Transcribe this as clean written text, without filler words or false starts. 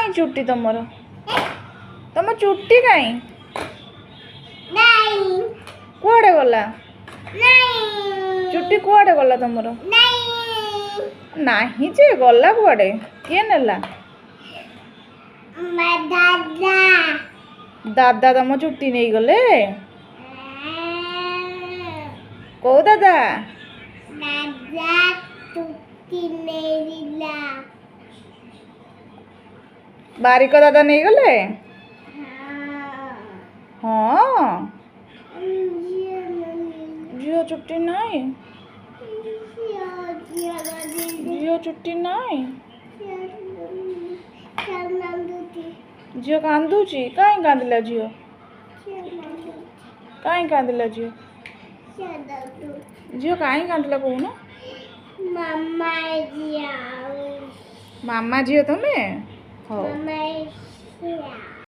काई चुट्टी तुमर तुम चुट्टी काई कुआडे गला चुट्टी कुआडे गला तुमर नहीं जे गला कुआडे किए नेला दादा तुम चुट्टी नहीं गले कौ दादा बारिक दादा नहीं गले हाँ जियो चुट्टी नहीं जियो चुट्टी नहीं झील कांदुची कहीं कांदिला झील कहीं कांदिला झील झील कहीं कांदिला कहून मामा झील तुम्हें हो